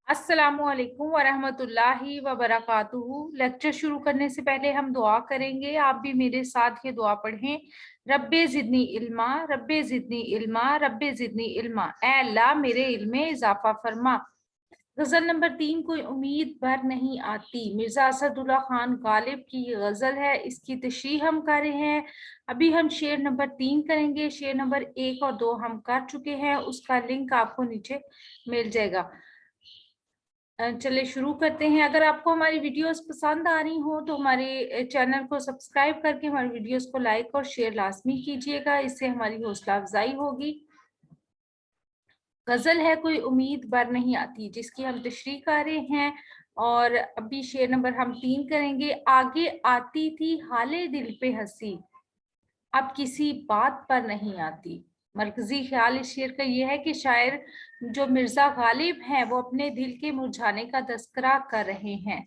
अस्सलामुअलैकुम वरहमतुल्लाहि वबरकातुहू। लेक्चर शुरू करने से पहले हम दुआ करेंगे। आप भी मेरे साथ ये दुआ पढ़ें। रब्बे ज़िदनी इल्मा, रब्बे ज़िदनी इल्मा, रब्बे ज़िदनी इल्मा। ऐ अल्लाह मेरे इल्म में इजाफा फरमा। गजल नंबर 3, कोई उम्मीद भर नहीं आती। मिर्जा असदुल्ला खान गालिब की ये गजल है, इसकी तशरीह हम कर रहे हैं। अभी हम शेर नंबर 3 करेंगे। शेर नंबर 1 और 2 हम कर चुके हैं, उसका लिंक आपको नीचे मिल जाएगा। चलिए शुरू करते हैं। अगर आपको हमारी वीडियोस पसंद आ रही हो तो हमारे चैनल को सब्सक्राइब करके हमारी वीडियोस को लाइक और शेयर लाजमी कीजिएगा, इससे हमारी हौसला अफजाई होगी। गजल है कोई उम्मीद भर नहीं आती, जिसकी हम तशरीह कर रहे हैं। और अभी शेर नंबर हम 3 करेंगे। आगे आती थी हाले दिल पे हंसी, अब किसी बात पर नहीं आती। मरकजी ख्याल इस शेर का यह है कि शायर जो मिर्जा गालिब हैं वो अपने दिल के मुरझाने का तस्करा कर रहे हैं।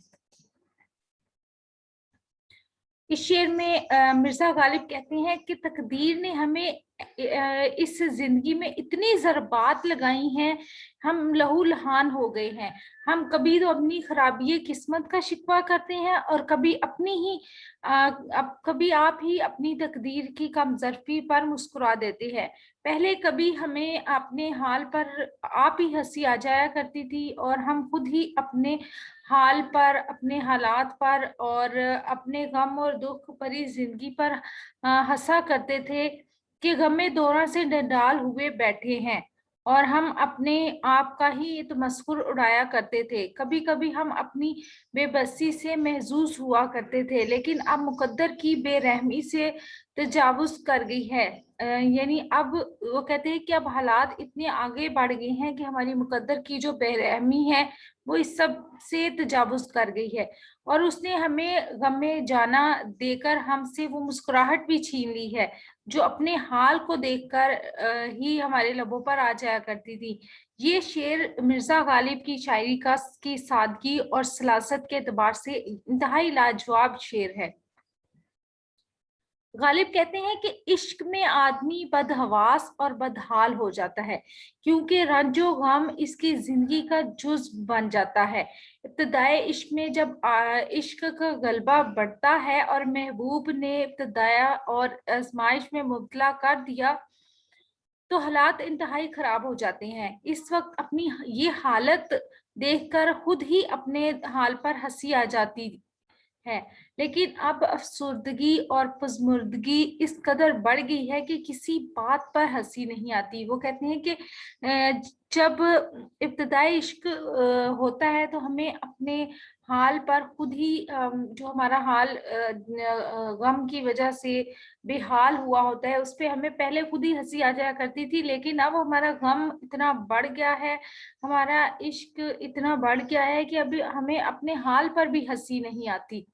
इस शेर में मिर्जा गालिब कहते हैं कि तकदीर ने हमें इस जिंदगी में इतनी ज़रबात लगाई हैं, हम लहू लहान हो गए हैं। हम कभी तो अपनी खराबी किस्मत का शिकवा करते हैं और कभी अपनी ही अब कभी आप ही अपनी तकदीर की कमजोरी पर मुस्कुरा देते हैं। पहले कभी हमें अपने हाल पर आप ही हंसी आ जाया करती थी और हम खुद ही अपने हाल पर, अपने हालात पर और अपने गम और दुख भरी जिंदगी पर हंसा करते थे कि गमे दौरा से नडाल हुए बैठे हैं और हम अपने आप का ही तमस्खुर उड़ाया करते थे। कभी कभी हम अपनी बेबसी से महजूज हुआ करते थे, लेकिन अब मुकद्दर की बेरहमी से तजावुज कर गई है। यानी अब वो कहते हैं कि अब हालात इतने आगे बढ़ गए हैं कि हमारी मुकद्दर की जो बेरहमी है वो इस सब से तजावुज कर गई है और उसने हमें गमे जाना देकर हमसे वो मुस्कुराहट भी छीन ली है जो अपने हाल को देखकर ही हमारे लबों पर आ जाया करती थी। ये शेर मिर्जा गालिब की शायरी की सादगी और सलासत के एतबार से इंतहाई लाजवाब शेर है। गालिब कहते हैं कि इश्क में आदमी बदहवास और बदहाल हो जाता है, क्योंकि रंजो गम इसकी जिंदगी का जुज बन जाता है। इब्तदाए इश्क में जब इश्क का गलबा बढ़ता है और महबूब ने इब्तदाया और आजमाइश में मुब्तला कर दिया तो हालात इंतहाई खराब हो जाते हैं। इस वक्त अपनी ये हालत देखकर खुद ही अपने हाल पर हंसी आ जाती है, लेकिन अब अफसुर्दगी और पजमुर्दगी इस कदर बढ़ गई है कि किसी बात पर हंसी नहीं आती। वो कहते हैं कि जब इब्तदाई इश्क होता है तो हमें अपने हाल पर खुद ही जो हमारा हाल गम की वजह से बेहाल हुआ होता है उस पे हमें पहले खुद ही हंसी आ जाया करती थी, लेकिन अब हमारा गम इतना बढ़ गया है, हमारा इश्क इतना बढ़ गया है कि अभी हमें अपने हाल पर भी हंसी नहीं आती।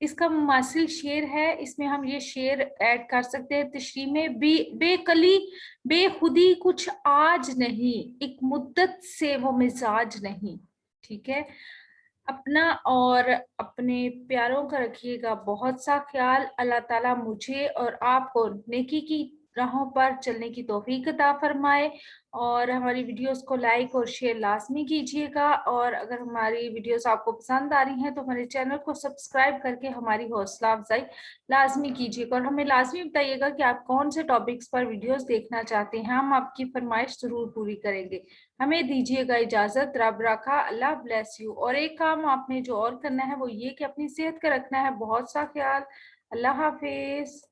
इसका मुमासिल शेर है, इसमें हम ये शेर ऐड कर सकते हैं तशरीह में। बेकली बेखुदी कुछ आज नहीं, एक मुद्दत से वो मिजाज नहीं। ठीक है। अपना और अपने प्यारों का रखिएगा बहुत सा ख्याल। अल्लाह ताला मुझे और आपको नेकी की राहों पर चलने की तौफीक अता फरमाए और हमारी वीडियोस को लाइक और शेयर लाजमी कीजिएगा। और अगर हमारी वीडियोस आपको पसंद आ रही हैं तो हमारे चैनल को सब्सक्राइब करके हमारी हौसला अफजाई लाजमी कीजिएगा और हमें लाजमी बताइएगा कि आप कौन से टॉपिक्स पर वीडियोस देखना चाहते हैं, हम आपकी फरमाइश जरूर पूरी करेंगे। हमें दीजिएगा इजाजत। रब रखा, अल्लाह ब्लेस यू। और एक काम आपने जो और करना है वो ये कि अपनी सेहत का रखना है बहुत सा ख्याल। अल्लाह हाफिज।